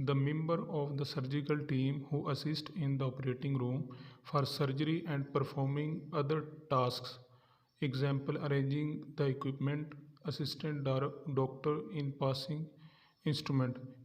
the member of the surgical team who assist in the operating room for surgery and performing other tasks. Example, arranging the equipment, assistant doctor in passing instrument.